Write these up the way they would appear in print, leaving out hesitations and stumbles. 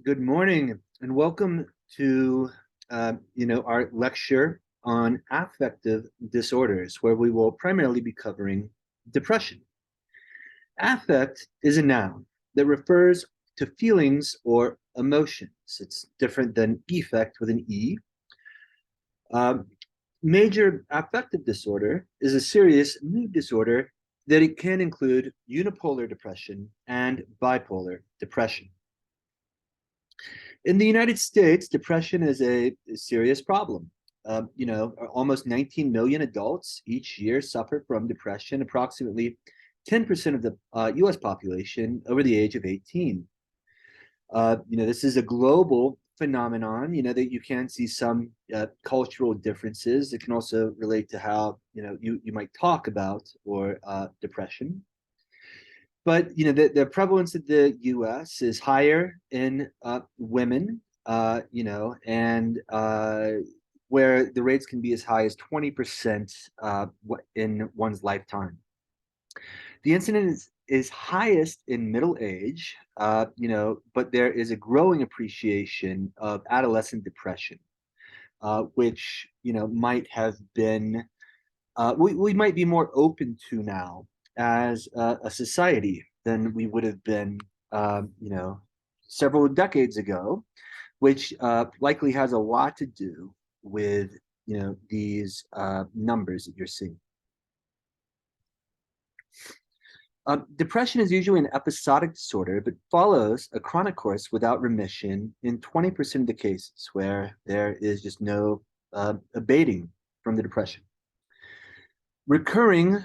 Good morning and welcome to our lecture on affective disorders, where we will primarily be covering depression. Affect is a noun that refers to feelings or emotions. It's different than effect with an E. Um, Major affective disorder is a serious mood disorder that it can include unipolar depression and bipolar depression. In the United States, depression is a serious problem. Almost 19 million adults each year suffer from depression, approximately 10% of the US population over the age of 18. This is a global phenomenon, that you can see some cultural differences. It can also relate to how, you might talk about or depression. But the prevalence of the U.S. is higher in women, and where the rates can be as high as 20% in one's lifetime. The incidence is highest in middle age, but there is a growing appreciation of adolescent depression, which might have been we might be more open to now as a society than we would have been, several decades ago, which likely has a lot to do with these numbers that you're seeing. Depression is usually an episodic disorder, but follows a chronic course without remission in 20% of the cases where there is just no abating from the depression. Recurring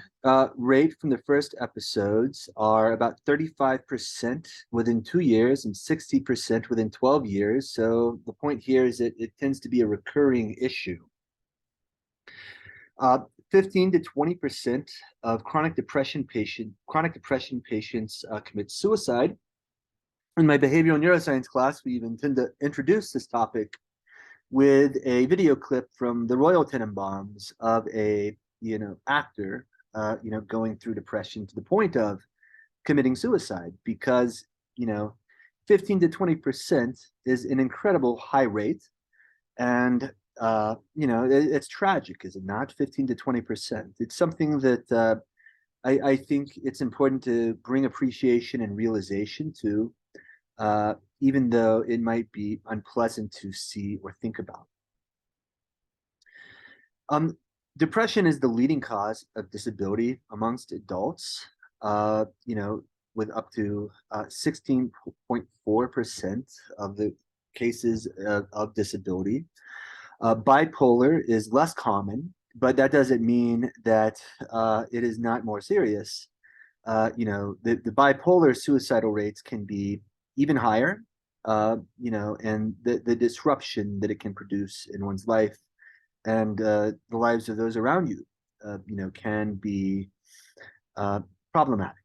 rate from the first episodes are about 35% within 2 years and 60% within 12 years. So the point here is that it tends to be a recurring issue. 15 to 20% of chronic depression patients commit suicide. In my behavioral neuroscience class, we even tend to introduce this topic with a video clip from the Royal Tenenbaums of a actor, going through depression to the point of committing suicide, because 15 to 20% is an incredible high rate, and it's tragic, is it not? 15 to 20%. It's something that I think it's important to bring appreciation and realization to, even though it might be unpleasant to see or think about. Depression is the leading cause of disability amongst adults, with up to 16.4% of the cases of disability. Bipolar is less common, but that doesn't mean that it is not more serious. The bipolar suicidal rates can be even higher, and the disruption that it can produce in one's life and the lives of those around you, can be problematic.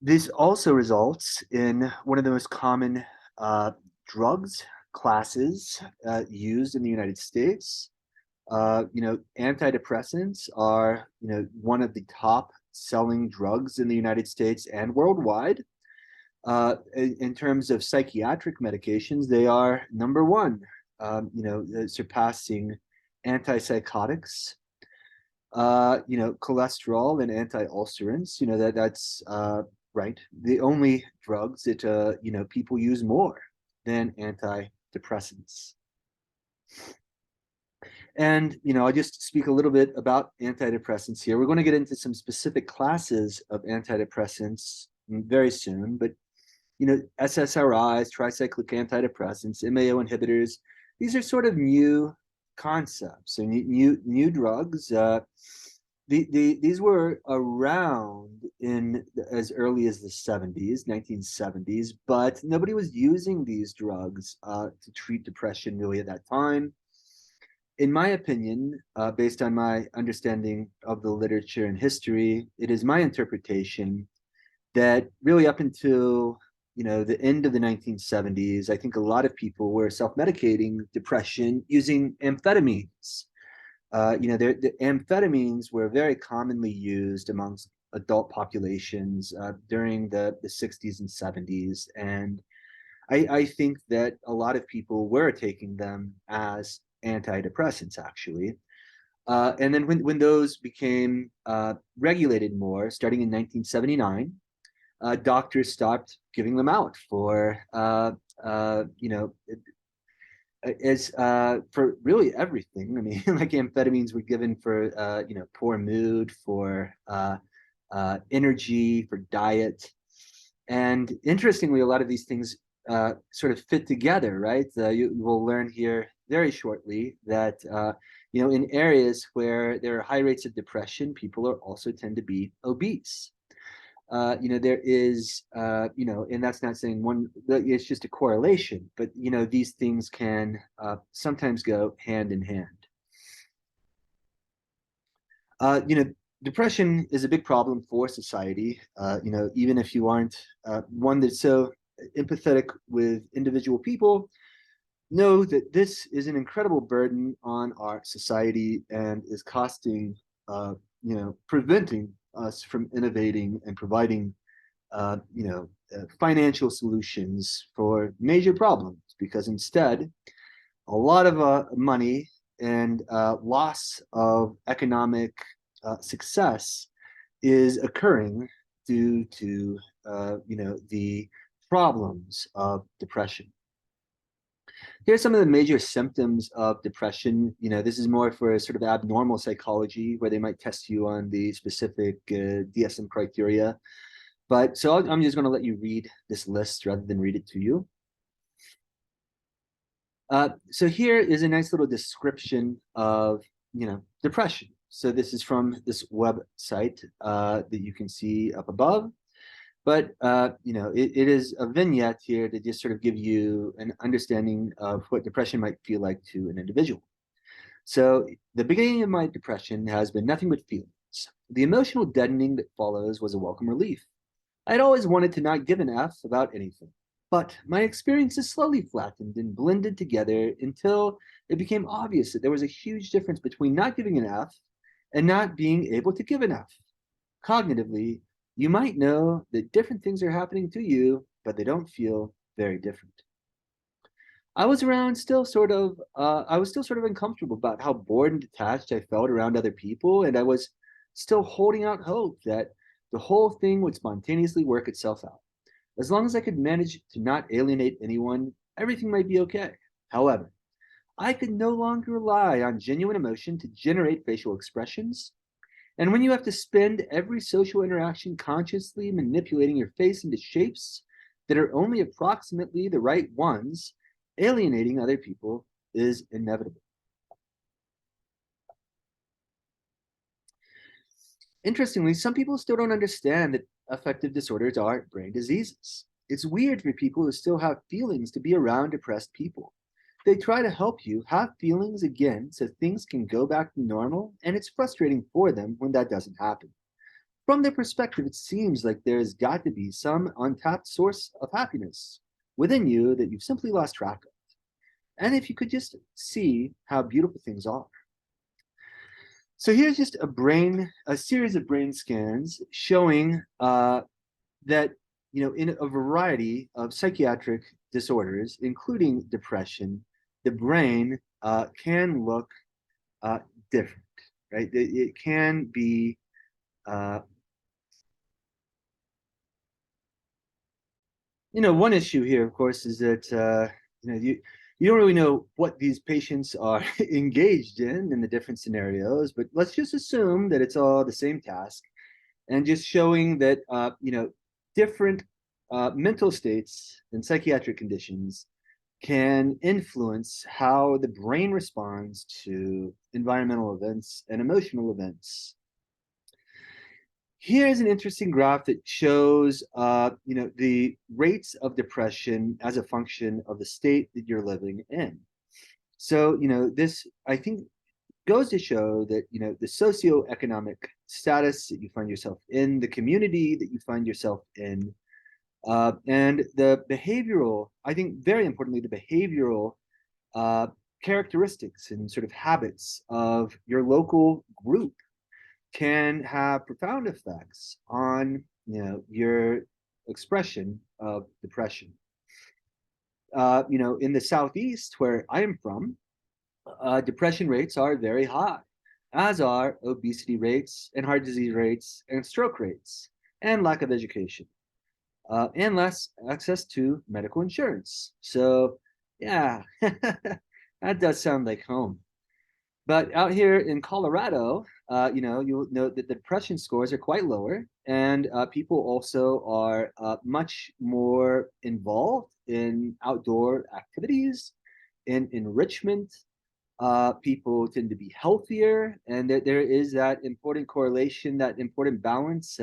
This also results in one of the most common drugs classes used in the United States. Antidepressants are, one of the top selling drugs in the United States and worldwide. In terms of psychiatric medications, they are number one, surpassing antipsychotics, cholesterol and anti-ulcerants. That's right. The only drugs that people use more than antidepressants. And I'll just speak a little bit about antidepressants here. We're going to get into some specific classes of antidepressants very soon, but SSRIs, tricyclic antidepressants, MAO inhibitors, these are sort of new concepts and new drugs. These were around in as early as the 70s, 1970s, but nobody was using these drugs to treat depression really at that time. In my opinion, based on my understanding of the literature and history, it is my interpretation that really up until the end of the 1970s, I think a lot of people were self-medicating depression using amphetamines. The amphetamines were very commonly used amongst adult populations during the 60s and 70s. And I think that a lot of people were taking them as antidepressants, actually. And then when those became regulated more, starting in 1979, doctors stopped giving them out for, as for really everything. I mean, like amphetamines were given for, poor mood, for energy, for diet. And interestingly, a lot of these things sort of fit together, right? You will learn here very shortly that, in areas where there are high rates of depression, people are also tend to be obese. There is, and that's not saying one, it's just a correlation, but, these things can sometimes go hand in hand. Uh, you know, Depression is a big problem for society. Even if you aren't one that's so empathetic with individual people, know that this is an incredible burden on our society and is costing, preventing us from innovating and providing, financial solutions for major problems. Because instead, a lot of money and loss of economic success is occurring due to, the problems of depression. Here's some of the major symptoms of depression. This is more for sort of abnormal psychology, where they might test you on the specific DSM criteria. But so I'm just going to let you read this list rather than read it to you. So here is a nice little description of, depression. So this is from this website that you can see up above. But, it is a vignette here to just sort of give you an understanding of what depression might feel like to an individual. So the beginning of my depression has been nothing but feelings. The emotional deadening that follows was a welcome relief. I'd always wanted to not give an F about anything. But my experiences slowly flattened and blended together until it became obvious that there was a huge difference between not giving an F and not being able to give an F. Cognitively, you might know that different things are happening to you, but they don't feel very different. I was still sort of uncomfortable about how bored and detached I felt around other people, and I was still holding out hope that the whole thing would spontaneously work itself out. As long as I could manage to not alienate anyone, everything might be okay. However, I could no longer rely on genuine emotion to generate facial expressions. And when you have to spend every social interaction consciously manipulating your face into shapes that are only approximately the right ones, alienating other people is inevitable. Interestingly, some people still don't understand that affective disorders are brain diseases. It's weird for people who still have feelings to be around depressed people. They try to help you have feelings again so things can go back to normal, and it's frustrating for them when that doesn't happen. From their perspective, it seems like there's got to be some untapped source of happiness within you that you've simply lost track of. And if you could just see how beautiful things are. So here's just a series of brain scans showing that, in a variety of psychiatric disorders, including depression, the brain can look different, right? It can be, one issue here, of course, is that, you don't really know what these patients are engaged in the different scenarios, but let's just assume that it's all the same task, and just showing that, different mental states and psychiatric conditions can influence how the brain responds to environmental events and emotional events. Here's an interesting graph that shows, the rates of depression as a function of the state that you're living in. So, this, I think, goes to show that, the socioeconomic status that you find yourself in, the community that you find yourself in, and the behavioral, I think very importantly, the behavioral characteristics and sort of habits of your local group can have profound effects on your expression of depression. In the southeast where I am from, depression rates are very high, as are obesity rates and heart disease rates and stroke rates, and lack of education, and less access to medical insurance. So, yeah, that does sound like home. But out here in Colorado, you'll note that the depression scores are quite lower, and people also are much more involved in outdoor activities, in enrichment. People tend to be healthier, and there is that important correlation, that important balance.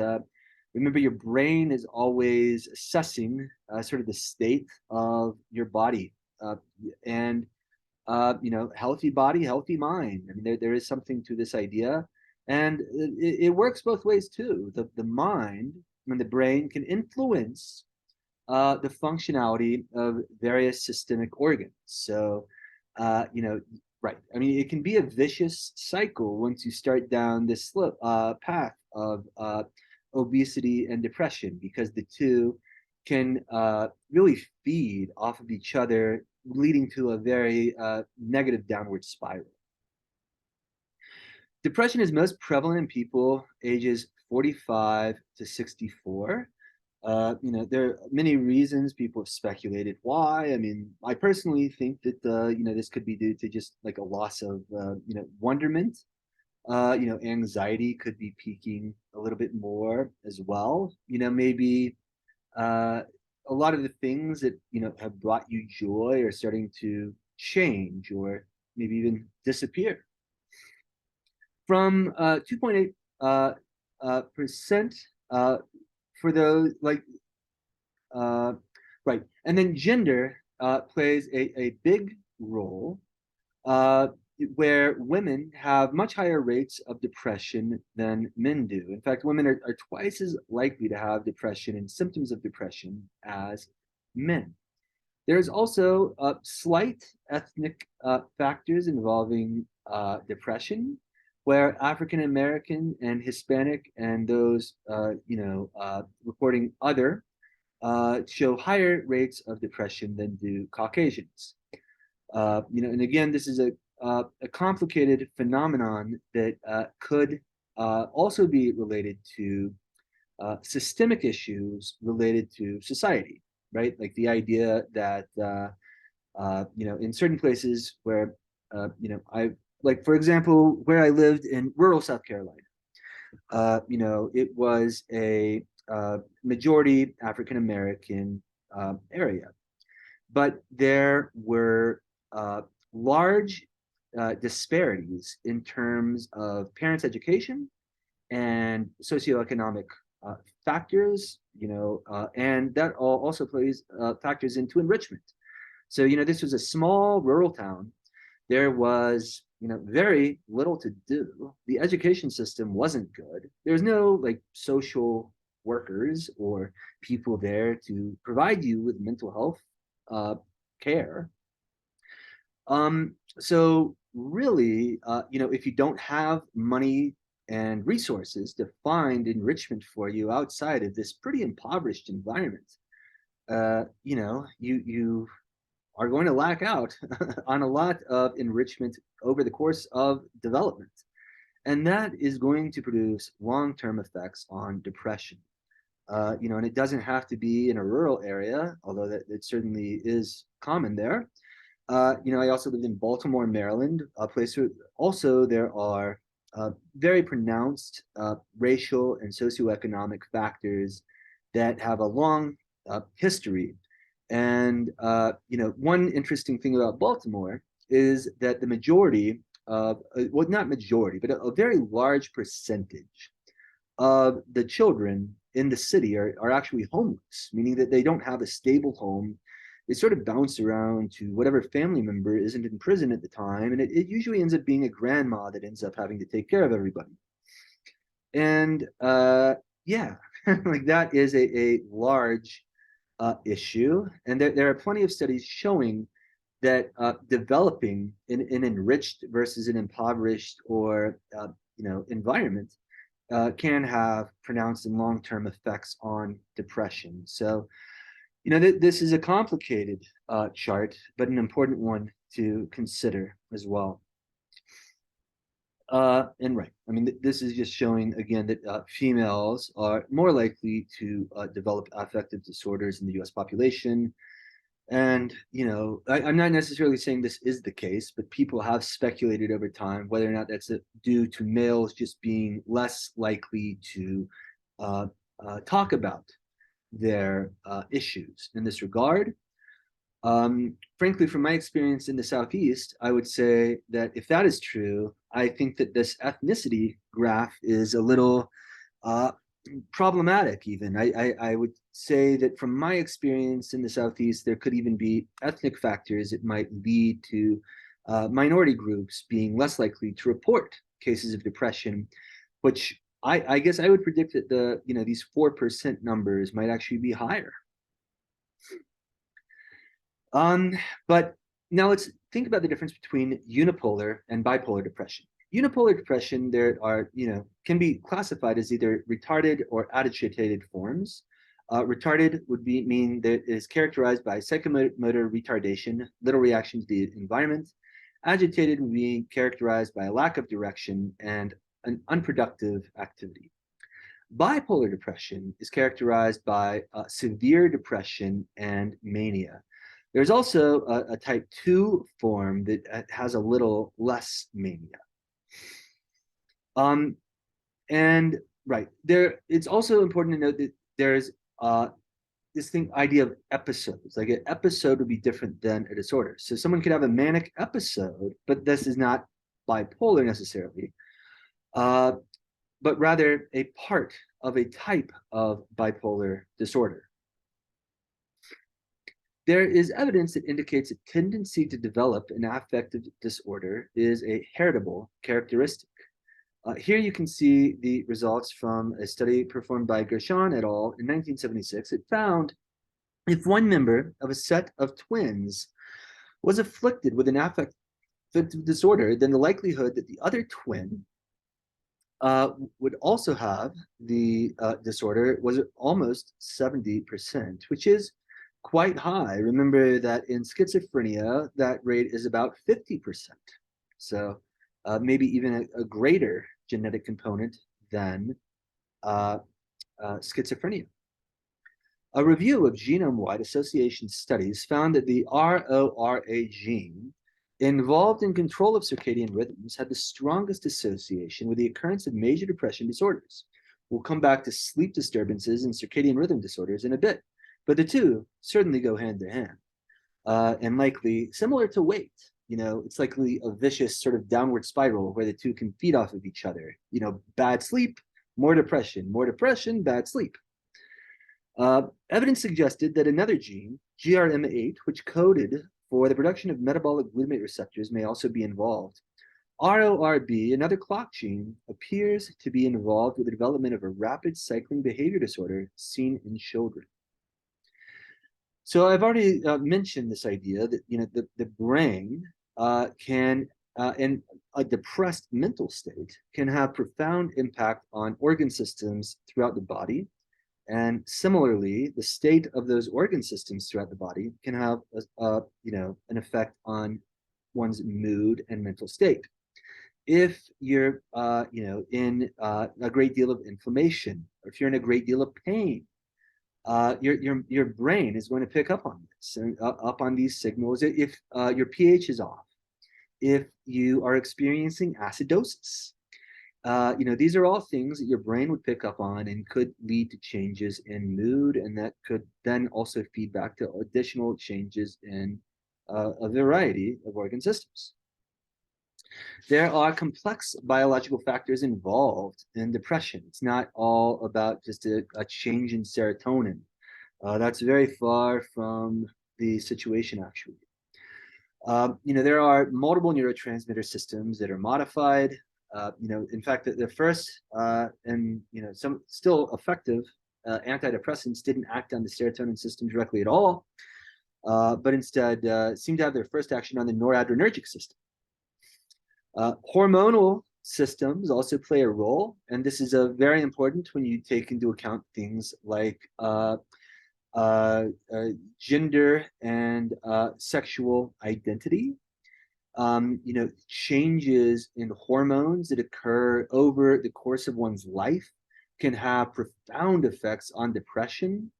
Remember, your brain is always assessing sort of the state of your body, and healthy body, healthy mind. I mean, there is something to this idea, and it works both ways too. The mind and the brain can influence the functionality of various systemic organs. So, right. I mean, it can be a vicious cycle once you start down this path of obesity and depression, because the two can really feed off of each other, leading to a very negative downward spiral. Depression is most prevalent in people ages 45 to 64. There are many reasons people have speculated why. I mean, I personally think that this could be due to just like a loss of wonderment. Anxiety could be peaking a little bit more as well. Maybe uh, a lot of the things that have brought you joy are starting to change, or maybe even disappear. From 2.8 percent for those like right, and then gender plays a big role, uh, where women have much higher rates of depression than men do. In fact, women are twice as likely to have depression and symptoms of depression as men. There's also slight ethnic factors involving depression, where African American and Hispanic and those reporting other show higher rates of depression than do Caucasians. And again, this is a complicated phenomenon that could also be related to systemic issues related to society, right? Like the idea that in certain places where I like, for example, where I lived in rural South Carolina, it was a majority African American area, but there were large disparities in terms of parents' education and socioeconomic uh, factors, and that all also plays factors into enrichment. So, this was a small rural town. There was, very little to do. The education system wasn't good. There's no like social workers or people there to provide you with mental health uh, care. So really, if you don't have money and resources to find enrichment for you outside of this pretty impoverished environment, you are going to lack out on a lot of enrichment over the course of development. And that is going to produce long-term effects on depression. And it doesn't have to be in a rural area, although that it certainly is common there. I also lived in Baltimore, Maryland, a place where also there are very pronounced racial and socioeconomic factors that have a long history. And one interesting thing about Baltimore is that the majority of, well, not majority, but a very large percentage of the children in the city are actually homeless, meaning that they don't have a stable home. They sort of bounce around to whatever family member isn't in prison at the time, and it usually ends up being a grandma that ends up having to take care of everybody. And yeah, like that is a large issue, and there are plenty of studies showing that developing an enriched versus an impoverished or environment can have pronounced and long-term effects on depression. So, this is a complicated chart, but an important one to consider as well. And right, I mean, this is just showing again that females are more likely to develop affective disorders in the U.S. population. And, I'm not necessarily saying this is the case, but people have speculated over time whether or not that's due to males just being less likely to talk about their issues in this regard. Frankly, from my experience in the Southeast, I would say that if that is true, I think that this ethnicity graph is a little uh, problematic even. I would say that from my experience in the Southeast, there could even be ethnic factors that might lead to minority groups being less likely to report cases of depression, which I guess I would predict that these 4% numbers might actually be higher. But now let's think about the difference between unipolar and bipolar depression. Unipolar depression, there are, can be classified as either retarded or agitated forms. Retarded would mean that it is characterized by psychomotor retardation, little reaction to the environment. Agitated would be characterized by a lack of direction and an unproductive activity. Bipolar depression is characterized by severe depression and mania. There's also a type 2 form that has a little less mania. And right there, it's also important to note that there's this idea of episodes. Like an episode would be different than a disorder. So someone could have a manic episode, but this is not bipolar necessarily, but rather a part of a type of bipolar disorder. There is evidence that indicates a tendency to develop an affective disorder is a heritable characteristic. Here you can see the results from a study performed by Gershon et al. In 1976. It found if one member of a set of twins was afflicted with an affective disorder, then the likelihood that the other twin would also have the disorder was almost 70%, which is quite high. Remember that in schizophrenia, that rate is about 50%. So maybe even a greater genetic component than schizophrenia. A review of genome-wide association studies found that the RORA gene involved in control of circadian rhythms had the strongest association with the occurrence of major depression disorders. We'll come back to sleep disturbances and circadian rhythm disorders in a bit, but the two certainly go hand to hand. And likely similar to weight, it's likely a vicious sort of downward spiral where the two can feed off of each other. Bad sleep, more depression, bad sleep. Evidence suggested that another gene, GRM8, which coded for the production of metabolic glutamate receptors, may also be involved. RORB, another clock gene, appears to be involved with the development of a rapid cycling behavior disorder seen in children. So I've already mentioned this idea that the brain can, in a depressed mental state, can have profound impact on organ systems throughout the body. And similarly, the state of those organ systems throughout the body can have an effect on one's mood and mental state. If you're in a great deal of inflammation, or if you're in a great deal of pain, your brain is going to pick up on this and up on these signals. If your pH is off, if you are experiencing acidosis, these are all things that your brain would pick up on and could lead to changes in mood, and that could then also feed back to additional changes in a variety of organ systems. There are complex biological factors involved in depression. It's not all about just a change in serotonin. That's very far from the situation, actually. There are multiple neurotransmitter systems that are modified. In fact, the first and some still effective antidepressants didn't act on the serotonin system directly at all, but instead seem to have their first action on the noradrenergic system. Hormonal systems also play a role, and this is a very important when you take into account things like uh, uh, gender and sexual identity. Changes in hormones that occur over the course of one's life can have profound effects on depression.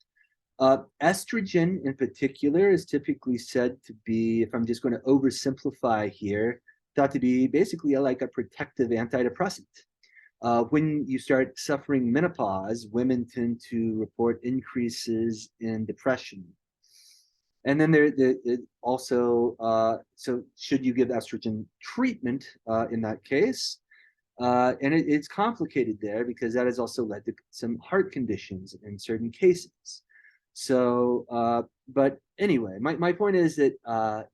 Estrogen, in particular, is typically said to be, if I'm just going to oversimplify here, thought to be basically like a protective antidepressant. When you start suffering menopause, women tend to report increases in depression. And then also, so should you give estrogen treatment in that case? And it's complicated there because that has also led to some heart conditions in certain cases. So, but anyway, my point is that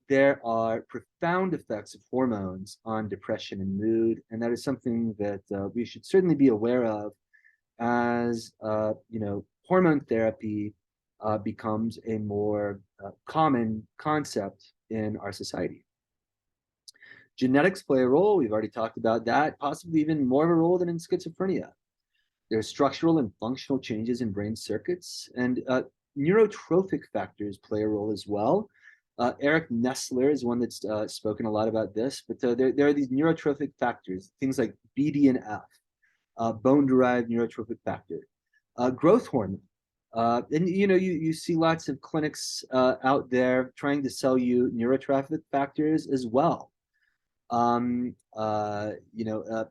there are profound effects of hormones on depression and mood, and that is something that we should certainly be aware of as hormone therapy becomes a more common concept in our society. Genetics play a role. We've already talked about that, possibly even more of a role than in schizophrenia. There's structural and functional changes in brain circuits, and neurotrophic factors play a role as well. Eric Nestler is one that's spoken a lot about this, but there are these neurotrophic factors, things like BDNF, bone-derived neurotrophic factor, growth hormone. And you see lots of clinics out there trying to sell you neurotrophic factors as well. Um, uh, you know, uh,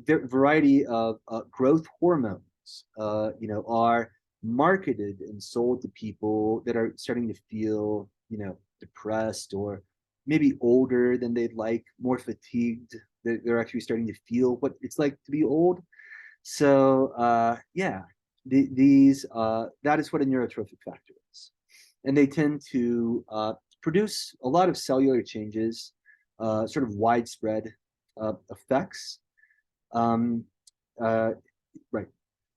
Variety of growth hormones, are marketed and sold to people that are starting to feel, depressed or maybe older than they'd like, more fatigued. They're actually starting to feel what it's like to be old. So yeah, that is what a neurotrophic factor is, and they tend to produce a lot of cellular changes, sort of widespread effects. Um, uh, right.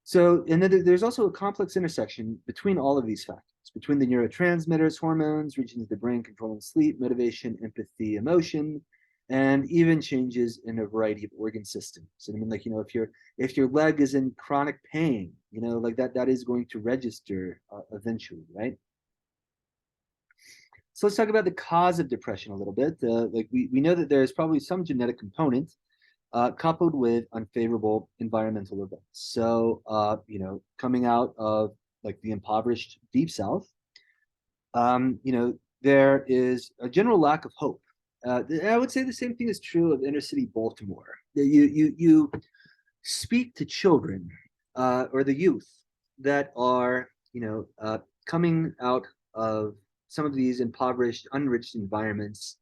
So, and then there's also a complex intersection between all of these factors, between the neurotransmitters, hormones, regions of the brain controlling sleep, motivation, empathy, emotion, and even changes in a variety of organ systems. And I mean, like, if your leg is in chronic pain, like that is going to register eventually, right? So let's talk about the cause of depression a little bit. Like we know that there's probably some genetic component coupled with unfavorable environmental events. So, coming out of like the impoverished Deep South, there is a general lack of hope. I would say the same thing is true of inner city Baltimore. You speak to children or the youth that are, coming out of some of these impoverished, unrich environments,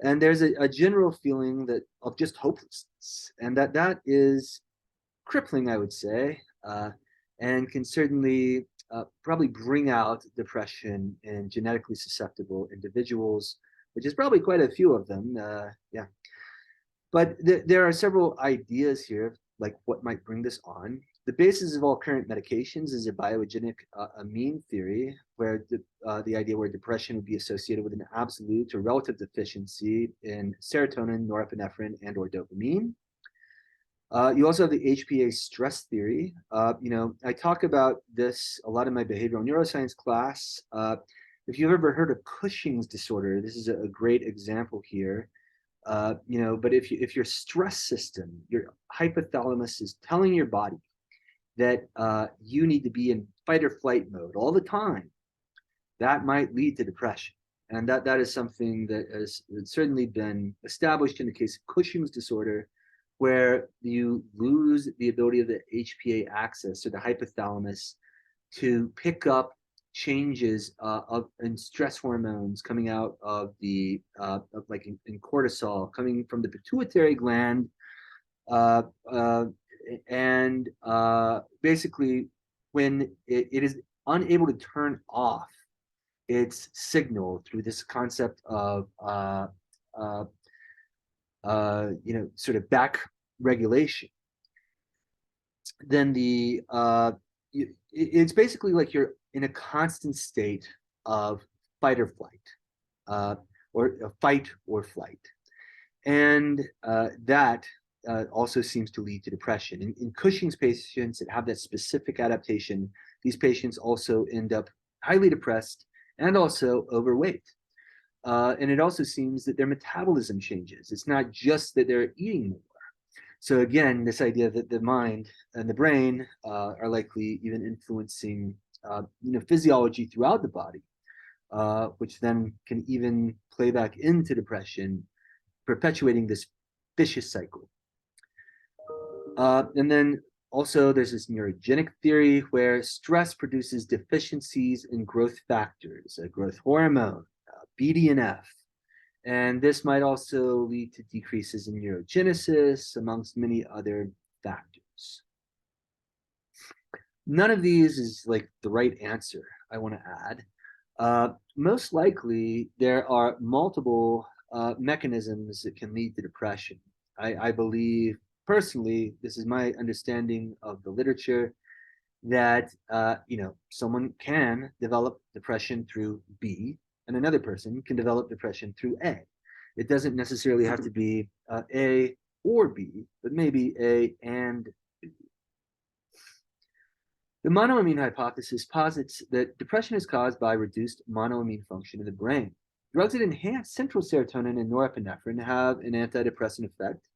and there's a general feeling that of just hopelessness, and that is crippling, I would say, and can certainly probably bring out depression in genetically susceptible individuals, which is probably quite a few of them. Yeah, but there are several ideas here, like what might bring this on. The basis of all current medications is a biogenic amine theory, where the idea where depression would be associated with an absolute or relative deficiency in serotonin, norepinephrine, and or dopamine. You also have the HPA stress theory. I talk about this a lot in my behavioral neuroscience class. If you've ever heard of Cushing's disorder, this is a great example here. But if your stress system, your hypothalamus is telling your body that you need to be in fight or flight mode all the time, that might lead to depression. And that is something that has certainly been established in the case of Cushing's disorder, where you lose the ability of the HPA axis or the hypothalamus to pick up changes in stress hormones coming out of the like in cortisol coming from the pituitary gland, uh, uh, and basically when it is unable to turn off its signal through this concept of uh, sort of back regulation, then it's basically like you're in a constant state of fight or flight, or fight or flight, and that also seems to lead to depression. In Cushing's patients that have that specific adaptation, these patients also end up highly depressed and also overweight. And it also seems that their metabolism changes. It's not just that they're eating more. So again, this idea that the mind and the brain are likely even influencing physiology throughout the body, which then can even play back into depression, perpetuating this vicious cycle. And then also there's this neurogenic theory where stress produces deficiencies in growth factors, growth hormone, BDNF, and this might also lead to decreases in neurogenesis, amongst many other factors. None of these is like the right answer, I want to add. Most likely, there are multiple mechanisms that can lead to depression. I believe, personally, this is my understanding of the literature, that someone can develop depression through B, and another person can develop depression through A. It doesn't necessarily have to be A or B, but maybe A and B. The monoamine hypothesis posits that depression is caused by reduced monoamine function in the brain. Drugs that enhance central serotonin and norepinephrine have an antidepressant effect.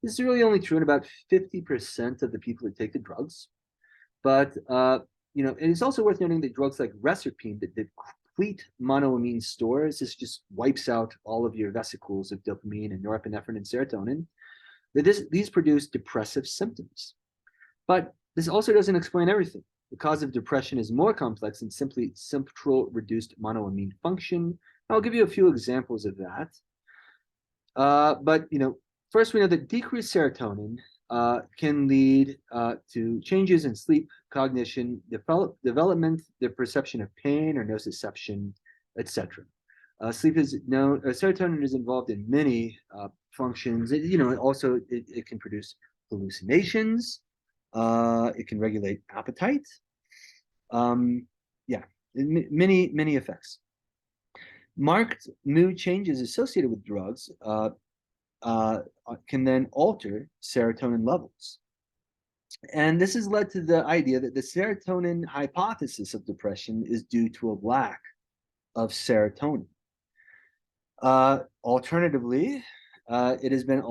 This is really only true in about 50% of the people that take the drugs. But it is also worth noting that drugs like reserpine that deplete monoamine stores, this just wipes out all of your vesicles of dopamine and norepinephrine and serotonin, that these produce depressive symptoms. But this also doesn't explain everything. The cause of depression is more complex than simply central reduced monoamine function. I'll give you a few examples of that. But first we know that decreased serotonin can lead to changes in sleep, cognition, development, the perception of pain or nociception, etc. Serotonin is involved in many functions. It can produce hallucinations. It can regulate appetite. Many effects. Marked mood changes associated with drugs can then alter serotonin levels. And this has led to the idea that the serotonin hypothesis of depression is due to a lack of serotonin. Alternatively, it has been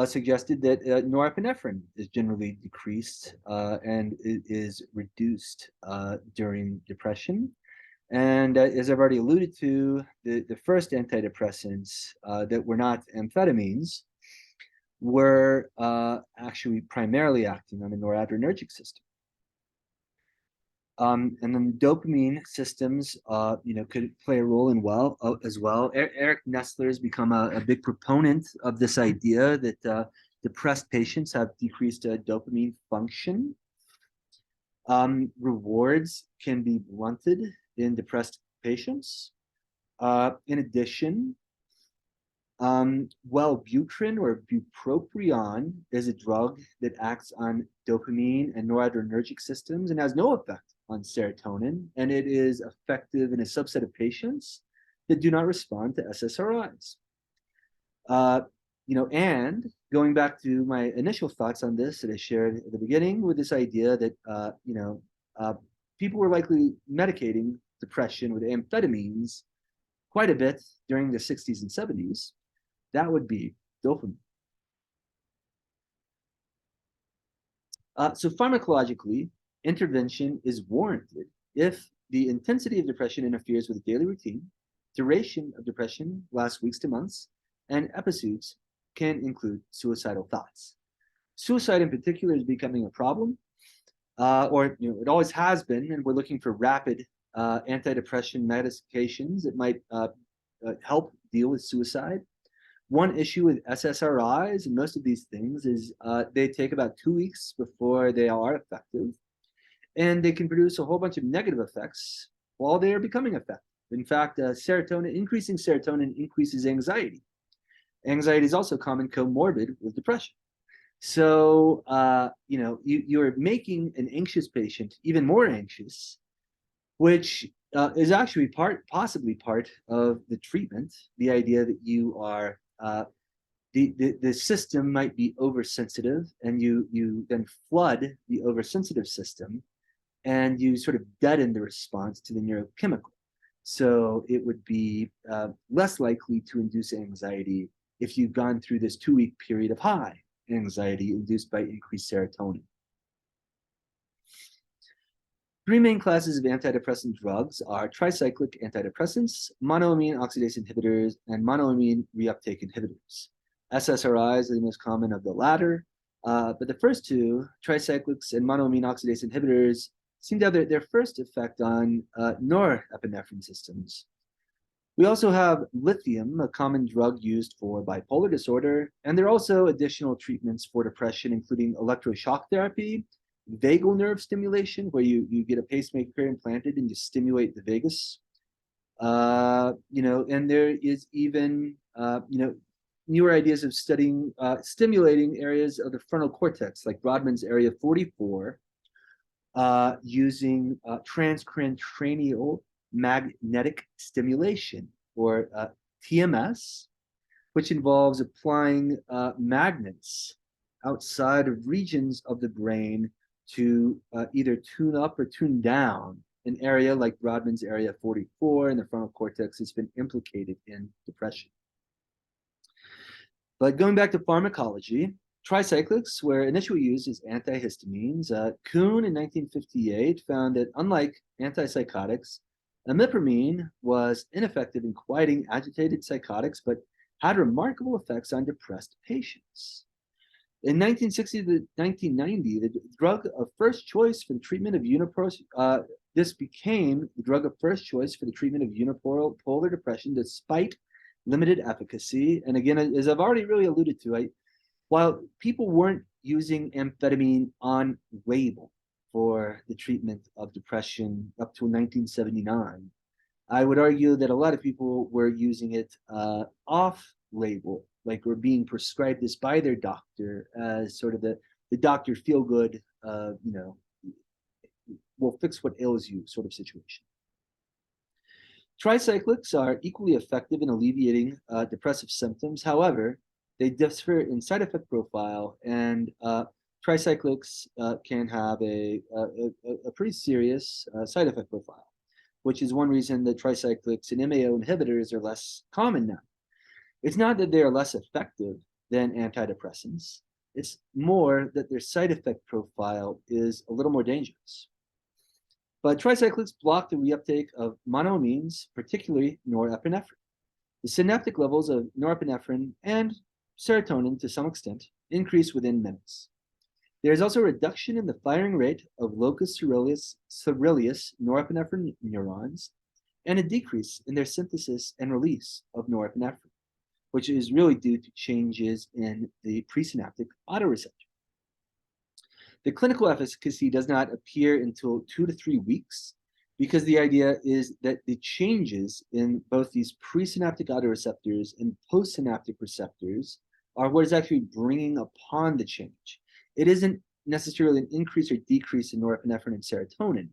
suggested that norepinephrine is generally decreased and it is reduced during depression. And as I've already alluded to, the first antidepressants that were not amphetamines were actually primarily acting on the noradrenergic system. And then dopamine systems, could play a role as well. Eric Nestler has become a big proponent of this idea that depressed patients have decreased dopamine function. Rewards can be blunted in depressed patients. In addition, Wellbutrin or bupropion is a drug that acts on dopamine and noradrenergic systems and has no effect on serotonin, and it is effective in a subset of patients that do not respond to SSRIs. And going back to my initial thoughts on this that I shared at the beginning with this idea that, people were likely medicating depression with amphetamines quite a bit during the 60s and 70s, that would be dopamine. So pharmacologically, intervention is warranted if the intensity of depression interferes with daily routine, duration of depression lasts weeks to months, and episodes can include suicidal thoughts. Suicide in particular is becoming a problem, it always has been, and we're looking for rapid antidepressant medications that might help deal with suicide. One issue with SSRIs and most of these things is they take about 2 weeks before they are effective, and they can produce a whole bunch of negative effects while they are becoming effective. In fact, increasing serotonin increases anxiety. Anxiety is also common comorbid with depression. So, you're making an anxious patient even more anxious, which is actually possibly part of the treatment. The idea that you are the system might be oversensitive, and you then flood the oversensitive system, and you sort of deaden the response to the neurochemical. So it would be less likely to induce anxiety if you've gone through this 2-week period of high anxiety induced by increased serotonin. Three main classes of antidepressant drugs are tricyclic antidepressants, monoamine oxidase inhibitors, and monoamine reuptake inhibitors. SSRIs are the most common of the latter, but the first two, tricyclics and monoamine oxidase inhibitors, seem to have their first effect on norepinephrine systems. We also have lithium, a common drug used for bipolar disorder, and there are also additional treatments for depression, including electroshock therapy, vagal nerve stimulation, where you get a pacemaker implanted and you stimulate the vagus. And there is even newer ideas of studying stimulating areas of the frontal cortex, like Brodmann's area 44, using transcranial magnetic stimulation, or TMS, which involves applying magnets outside of regions of the brain to either tune up or tune down an area like Brodmann's area 44 in the frontal cortex that's been implicated in depression. But going back to pharmacology, tricyclics were initially used as antihistamines. Kuhn in 1958 found that unlike antipsychotics, imipramine was ineffective in quieting agitated psychotics, but had remarkable effects on depressed patients. In 1960 to 1990, the drug of first choice for the treatment of this became the drug of first choice for the treatment of unipolar depression, despite limited efficacy. And again, as I've already really alluded to, while people weren't using amphetamine on label for the treatment of depression up to 1979, I would argue that a lot of people were using it off label, like were being prescribed this by their doctor as sort of the doctor feel good, will fix what ails you sort of situation. Tricyclics are equally effective in alleviating depressive symptoms. However, they differ in side effect profile, and tricyclics can have a pretty serious side effect profile, which is one reason that tricyclics and MAO inhibitors are less common now. It's not that they are less effective than antidepressants. It's more that their side effect profile is a little more dangerous. But tricyclics block the reuptake of monoamines, particularly norepinephrine. The synaptic levels of norepinephrine and serotonin, to some extent, increase within minutes. There is also a reduction in the firing rate of locus coeruleus norepinephrine neurons, and a decrease in their synthesis and release of norepinephrine, which is really due to changes in the presynaptic autoreceptor. The clinical efficacy does not appear until 2 to 3 weeks, because the idea is that the changes in both these presynaptic autoreceptors and postsynaptic receptors are what is actually bringing upon the change. It isn't necessarily an increase or decrease in norepinephrine and serotonin,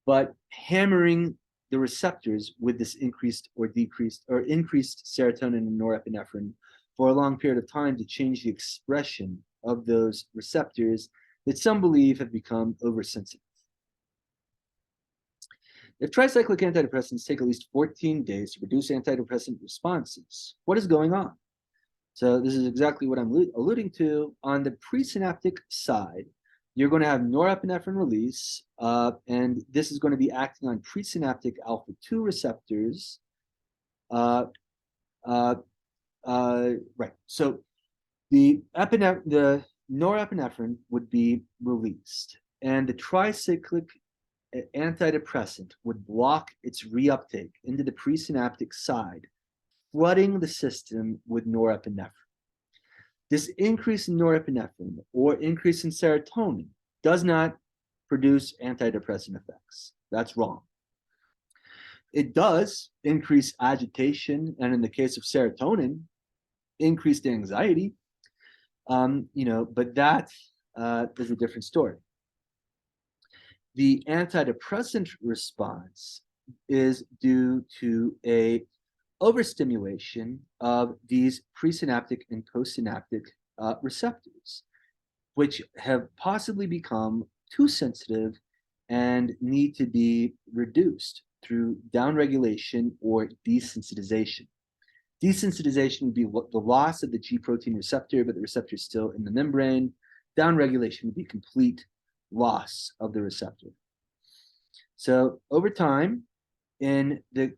but hammering the receptors with this increased or decreased or increased serotonin and norepinephrine for a long period of time to change the expression of those receptors that some believe have become oversensitive. If tricyclic antidepressants take at least 14 days to produce antidepressant responses, what is going on? So this is exactly what I'm alluding to. On the presynaptic side, you're going to have norepinephrine release, and this is going to be acting on presynaptic alpha-2 receptors. Right. So the norepinephrine would be released, and the tricyclic antidepressant would block its reuptake into the presynaptic side, flooding the system with norepinephrine. This increase in norepinephrine or increase in serotonin does not produce antidepressant effects. That's wrong. It does increase agitation, and in the case of serotonin, increased anxiety. But that is a different story. The antidepressant response is due to a overstimulation of these presynaptic and postsynaptic receptors, which have possibly become too sensitive and need to be reduced through downregulation or desensitization. Desensitization would be the loss of the G protein receptor, but the receptor is still in the membrane. Downregulation would be complete loss of the receptor. So over time, in the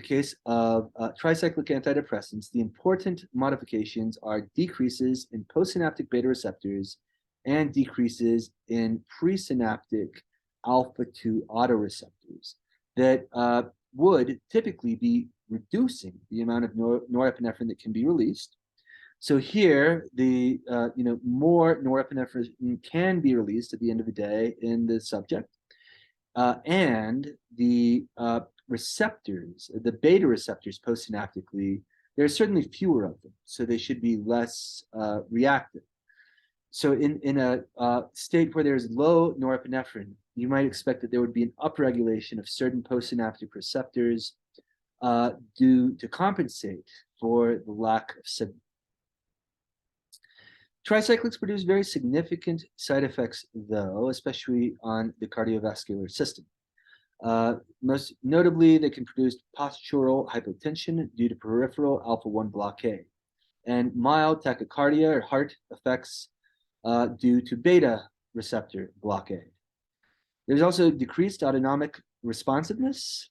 case of tricyclic antidepressants, the important modifications are decreases in postsynaptic beta receptors and decreases in presynaptic alpha-2 autoreceptors that would typically be reducing the amount of norepinephrine that can be released. So here, the more norepinephrine can be released at the end of the day in the subject, and the receptors, the beta receptors postsynaptically, there are certainly fewer of them, so they should be less reactive. So in a state where there's low norepinephrine, you might expect that there would be an upregulation of certain postsynaptic receptors due to compensate for the lack of signal. Tricyclics produce very significant side effects, though, especially on the cardiovascular system. Most notably, they can produce postural hypotension due to peripheral alpha-1 blockade, and mild tachycardia or heart effects due to beta receptor blockade. There's also decreased autonomic responsiveness.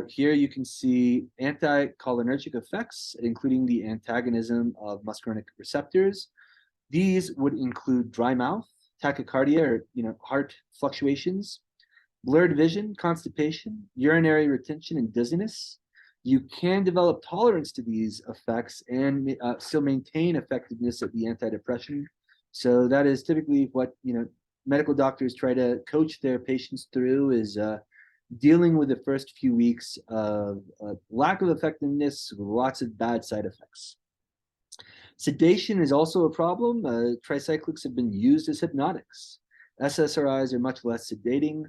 Here you can see anticholinergic effects, including the antagonism of muscarinic receptors. These would include dry mouth, tachycardia, or heart fluctuations, blurred vision, constipation, urinary retention, and dizziness. You can develop tolerance to these effects and still maintain effectiveness of the antidepressant. So that is typically what medical doctors try to coach their patients through, is dealing with the first few weeks of lack of effectiveness with lots of bad side effects. Sedation is also a problem. Tricyclics have been used as hypnotics. SSRIs are much less sedating.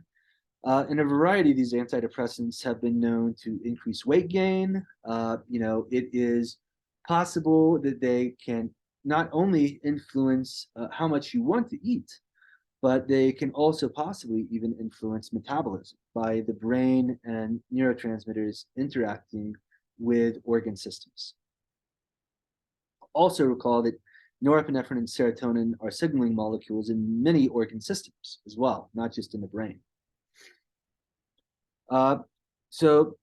And a variety of these antidepressants have been known to increase weight gain. It is possible that they can not only influence how much you want to eat, but they can also possibly even influence metabolism by the brain and neurotransmitters interacting with organ systems. Also recall that norepinephrine and serotonin are signaling molecules in many organ systems as well, not just in the brain. So